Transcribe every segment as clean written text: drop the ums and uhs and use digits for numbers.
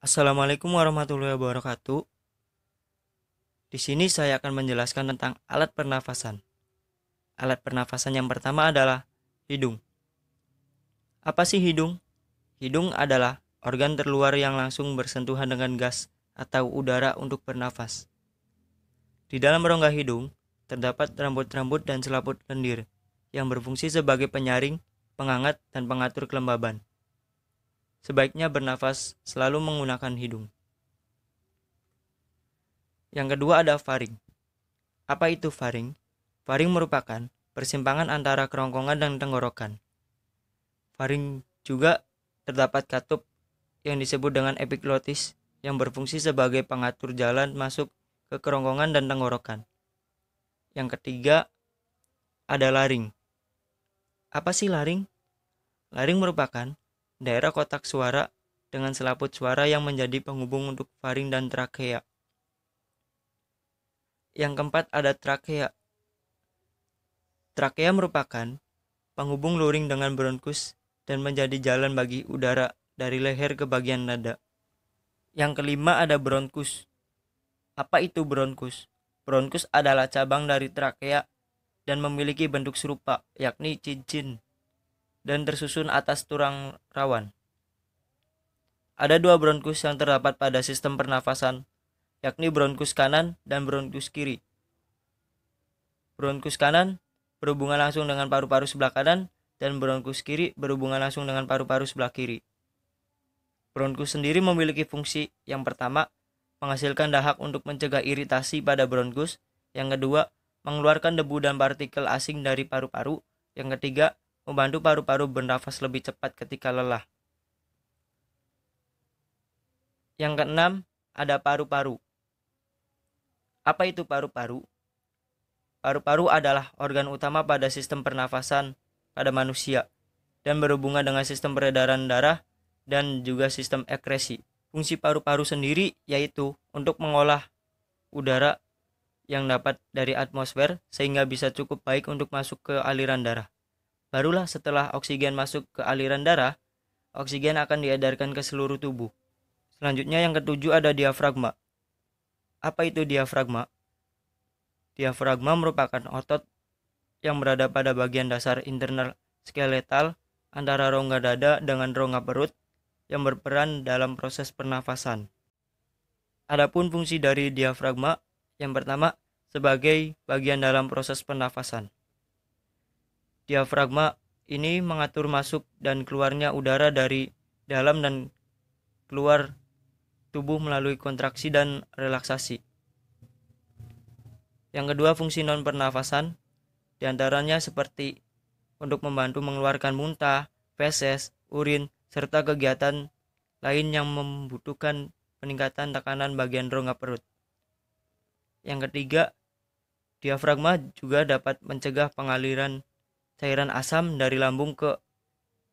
Assalamualaikum warahmatullahi wabarakatuh. Di sini saya akan menjelaskan tentang alat pernafasan. Alat pernafasan yang pertama adalah hidung. Apa sih hidung? Hidung adalah organ terluar yang langsung bersentuhan dengan gas atau udara untuk bernafas. Di dalam rongga hidung terdapat rambut-rambut dan selaput lendir yang berfungsi sebagai penyaring, penghangat, dan pengatur kelembaban. Sebaiknya bernafas selalu menggunakan hidung. Yang kedua ada faring. Apa itu faring? Faring merupakan persimpangan antara kerongkongan dan tenggorokan. Faring juga terdapat katup yang disebut dengan epiglotis yang berfungsi sebagai pengatur jalan masuk ke kerongkongan dan tenggorokan. Yang ketiga ada laring. Apa sih laring? Laring merupakan daerah kotak suara dengan selaput suara yang menjadi penghubung untuk faring dan trakea. Yang keempat ada trakea. Trakea merupakan penghubung luring dengan bronkus dan menjadi jalan bagi udara dari leher ke bagian dada. Yang kelima ada bronkus. Apa itu bronkus? Bronkus adalah cabang dari trakea dan memiliki bentuk serupa, yakni cincin, dan tersusun atas tulang rawan. Ada dua bronkus yang terdapat pada sistem pernafasan, yakni bronkus kanan dan bronkus kiri. Bronkus kanan berhubungan langsung dengan paru-paru sebelah kanan dan bronkus kiri berhubungan langsung dengan paru-paru sebelah kiri. Bronkus sendiri memiliki fungsi yang pertama, menghasilkan dahak untuk mencegah iritasi pada bronkus. Yang kedua, mengeluarkan debu dan partikel asing dari paru-paru. Yang ketiga, membantu paru-paru bernafas lebih cepat ketika lelah. Yang keenam, ada paru-paru. Apa itu paru-paru? Paru-paru adalah organ utama pada sistem pernafasan pada manusia dan berhubungan dengan sistem peredaran darah dan juga sistem ekskresi. Fungsi paru-paru sendiri yaitu untuk mengolah udara yang dapat dari atmosfer sehingga bisa cukup baik untuk masuk ke aliran darah. Barulah setelah oksigen masuk ke aliran darah, oksigen akan diedarkan ke seluruh tubuh. Selanjutnya yang ketujuh ada diafragma. Apa itu diafragma? Diafragma merupakan otot yang berada pada bagian dasar internal skeletal antara rongga dada dengan rongga perut yang berperan dalam proses pernafasan. Adapun fungsi dari diafragma, yang pertama sebagai bagian dalam proses pernafasan. Diafragma ini mengatur masuk dan keluarnya udara dari dalam dan keluar tubuh melalui kontraksi dan relaksasi. Yang kedua, fungsi non-pernafasan, diantaranya seperti untuk membantu mengeluarkan muntah, feses, urin, serta kegiatan lain yang membutuhkan peningkatan tekanan bagian rongga perut. Yang ketiga, diafragma juga dapat mencegah pengaliran cairan asam dari lambung ke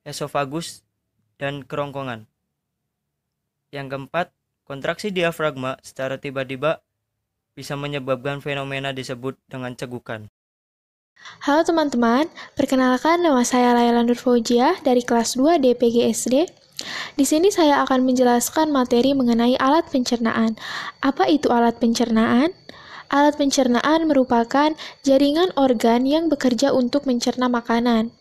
esofagus dan kerongkongan. Yang keempat, kontraksi diafragma secara tiba-tiba bisa menyebabkan fenomena disebut dengan cegukan. Halo teman-teman, perkenalkan nama saya Laila Nur Fauzia dari kelas 2 DPG SD. Di sini saya akan menjelaskan materi mengenai alat pencernaan. Apa itu alat pencernaan? Alat pencernaan merupakan jaringan organ yang bekerja untuk mencerna makanan.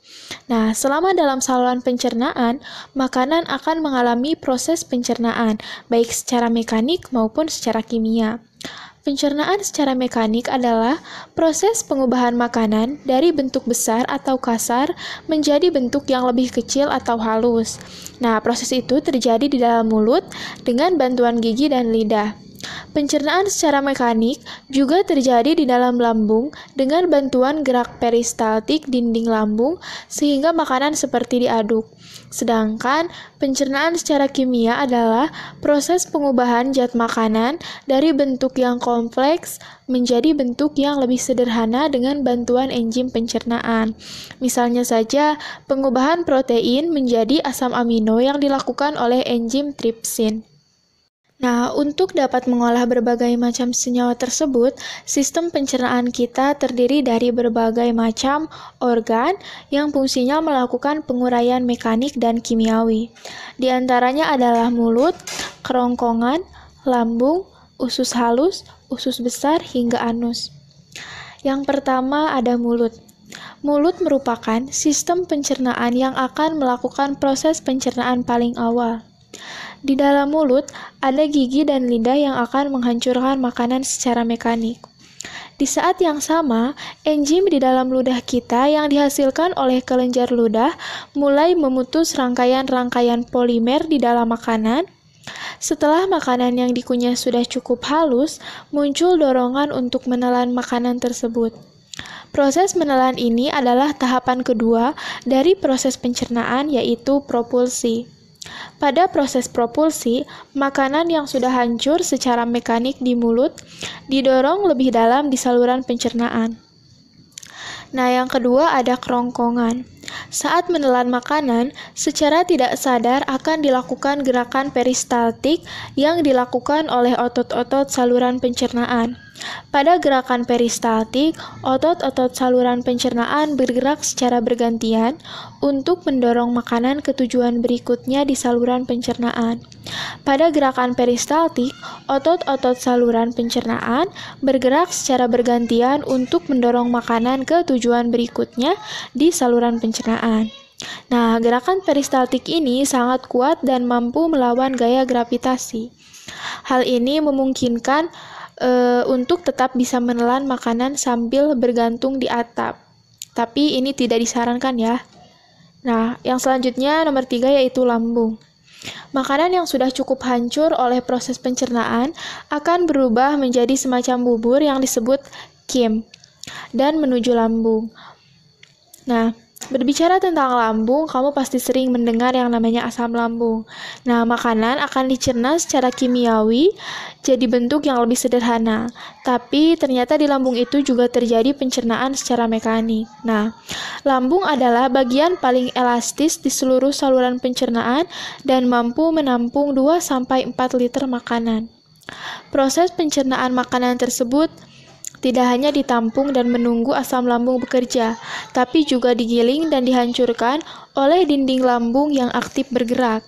Nah, selama dalam saluran pencernaan, makanan akan mengalami proses pencernaan, baik secara mekanik maupun secara kimia. Pencernaan secara mekanik adalah proses pengubahan makanan dari bentuk besar atau kasar menjadi bentuk yang lebih kecil atau halus. Nah, proses itu terjadi di dalam mulut dengan bantuan gigi dan lidah. Pencernaan secara mekanik juga terjadi di dalam lambung dengan bantuan gerak peristaltik dinding lambung sehingga makanan seperti diaduk. Sedangkan pencernaan secara kimia adalah proses pengubahan zat makanan dari bentuk yang kompleks menjadi bentuk yang lebih sederhana dengan bantuan enzim pencernaan. Misalnya saja, pengubahan protein menjadi asam amino yang dilakukan oleh enzim tripsin. Nah, untuk dapat mengolah berbagai macam senyawa tersebut, sistem pencernaan kita terdiri dari berbagai macam organ yang fungsinya melakukan penguraian mekanik dan kimiawi. Di antaranya adalah mulut, kerongkongan, lambung, usus halus, usus besar, hingga anus. Yang pertama ada mulut. Mulut merupakan sistem pencernaan yang akan melakukan proses pencernaan paling awal. Di dalam mulut, ada gigi dan lidah yang akan menghancurkan makanan secara mekanik. Di saat yang sama, enzim di dalam ludah kita yang dihasilkan oleh kelenjar ludah mulai memutus rangkaian-rangkaian polimer di dalam makanan. Setelah makanan yang dikunyah sudah cukup halus, muncul dorongan untuk menelan makanan tersebut. Proses menelan ini adalah tahapan kedua dari proses pencernaan, yaitu propulsi. Pada proses propulsi, makanan yang sudah hancur secara mekanik di mulut didorong lebih dalam di saluran pencernaan. Nah, yang kedua ada kerongkongan. Saat menelan makanan, secara tidak sadar akan dilakukan gerakan peristaltik yang dilakukan oleh otot-otot saluran pencernaan. Pada gerakan peristaltik, otot-otot saluran pencernaan bergerak secara bergantian untuk mendorong makanan ke tujuan berikutnya di saluran pencernaan. Pada gerakan peristaltik, otot-otot saluran pencernaan bergerak secara bergantian untuk mendorong makanan ke tujuan berikutnya di saluran pencernaan. Nah, gerakan peristaltik ini sangat kuat dan mampu melawan gaya gravitasi. Hal ini memungkinkan untuk tetap bisa menelan makanan sambil bergantung di atap. Tapi ini tidak disarankan ya. Nah, yang selanjutnya nomor 3 yaitu lambung. Makanan yang sudah cukup hancur oleh proses pencernaan akan berubah menjadi semacam bubur yang disebut kim dan menuju lambung. Nah, berbicara tentang lambung, kamu pasti sering mendengar yang namanya asam lambung. Nah, makanan akan dicerna secara kimiawi jadi bentuk yang lebih sederhana. Tapi ternyata di lambung itu juga terjadi pencernaan secara mekanik. Nah, lambung adalah bagian paling elastis di seluruh saluran pencernaan dan mampu menampung 2-4 liter makanan. Proses pencernaan makanan tersebut tidak hanya ditampung dan menunggu asam lambung bekerja, tapi juga digiling dan dihancurkan oleh dinding lambung yang aktif bergerak.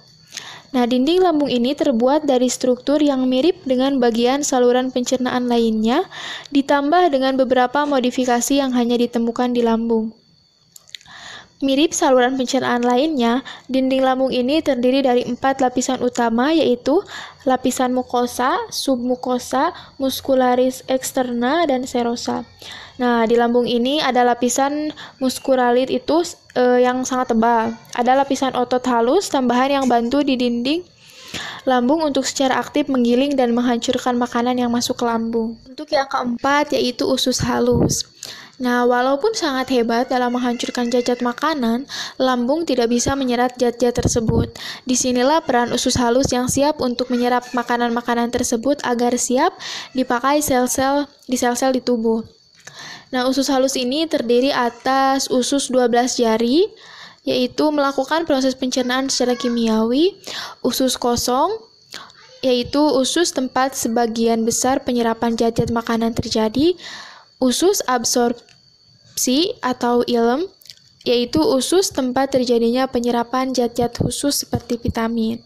Nah, dinding lambung ini terbuat dari struktur yang mirip dengan bagian saluran pencernaan lainnya, ditambah dengan beberapa modifikasi yang hanya ditemukan di lambung. Mirip saluran pencernaan lainnya, dinding lambung ini terdiri dari 4 lapisan utama, yaitu lapisan mukosa, submukosa, muscularis externa, dan serosa. Nah, di lambung ini ada lapisan muskulalit itu yang sangat tebal. Ada lapisan otot halus tambahan yang bantu di dinding lambung untuk secara aktif menggiling dan menghancurkan makanan yang masuk ke lambung. Untuk yang keempat yaitu usus halus. Nah, walaupun sangat hebat dalam menghancurkan zat-zat makanan, lambung tidak bisa menyerap zat-zat tersebut. Disinilah peran usus halus yang siap untuk menyerap makanan-makanan tersebut agar siap dipakai di sel-sel di tubuh. Nah, usus halus ini terdiri atas usus 12 jari, yaitu melakukan proses pencernaan secara kimiawi, usus kosong, yaitu usus tempat sebagian besar penyerapan zat-zat makanan terjadi, usus absorpsi atau ilem, yaitu usus tempat terjadinya penyerapan zat-zat khusus seperti vitamin.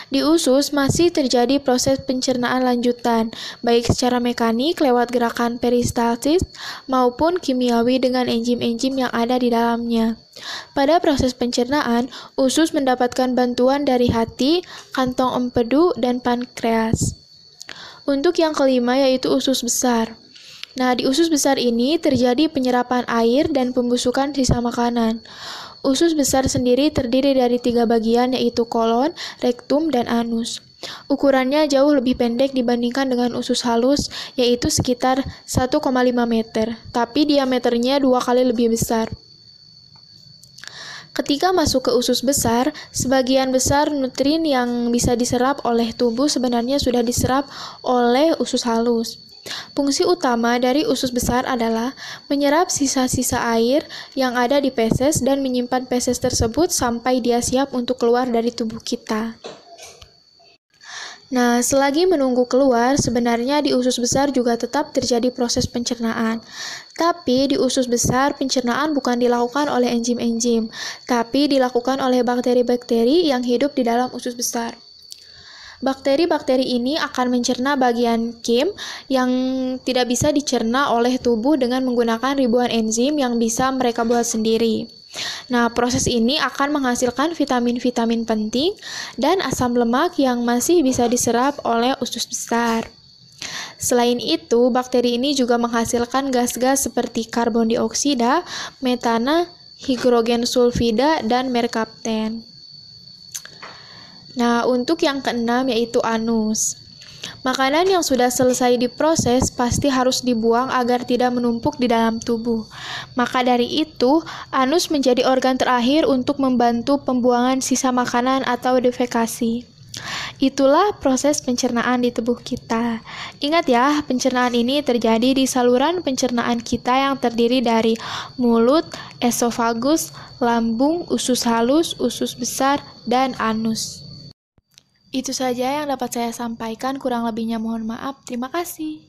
Di usus masih terjadi proses pencernaan lanjutan, baik secara mekanik lewat gerakan peristaltis maupun kimiawi dengan enzim-enzim yang ada di dalamnya. Pada proses pencernaan, usus mendapatkan bantuan dari hati, kantong empedu, dan pankreas. Untuk yang kelima yaitu usus besar. Nah, di usus besar ini terjadi penyerapan air dan pembusukan sisa makanan. Usus besar sendiri terdiri dari 3 bagian yaitu kolon, rektum, dan anus. Ukurannya jauh lebih pendek dibandingkan dengan usus halus, yaitu sekitar 1,5 meter, tapi diameternya 2 kali lebih besar. Ketika masuk ke usus besar, sebagian besar nutrien yang bisa diserap oleh tubuh sebenarnya sudah diserap oleh usus halus. Fungsi utama dari usus besar adalah menyerap sisa-sisa air yang ada di feses dan menyimpan feses tersebut sampai dia siap untuk keluar dari tubuh kita. Nah, selagi menunggu keluar, sebenarnya di usus besar juga tetap terjadi proses pencernaan. Tapi di usus besar, pencernaan bukan dilakukan oleh enzim-enzim, tapi dilakukan oleh bakteri-bakteri yang hidup di dalam usus besar. Bakteri-bakteri ini akan mencerna bagian kim yang tidak bisa dicerna oleh tubuh dengan menggunakan ribuan enzim yang bisa mereka buat sendiri. Nah, proses ini akan menghasilkan vitamin-vitamin penting dan asam lemak yang masih bisa diserap oleh usus besar. Selain itu, bakteri ini juga menghasilkan gas-gas seperti karbon dioksida, metana, hidrogen sulfida, dan merkapten. Nah, untuk yang keenam yaitu anus. Makanan yang sudah selesai diproses pasti harus dibuang agar tidak menumpuk di dalam tubuh. Maka dari itu, anus menjadi organ terakhir untuk membantu pembuangan sisa makanan atau defekasi. Itulah proses pencernaan di tubuh kita. Ingat ya, pencernaan ini terjadi di saluran pencernaan kita yang terdiri dari mulut, esofagus, lambung, usus halus, usus besar, dan anus. Itu saja yang dapat saya sampaikan, kurang lebihnya mohon maaf. Terima kasih.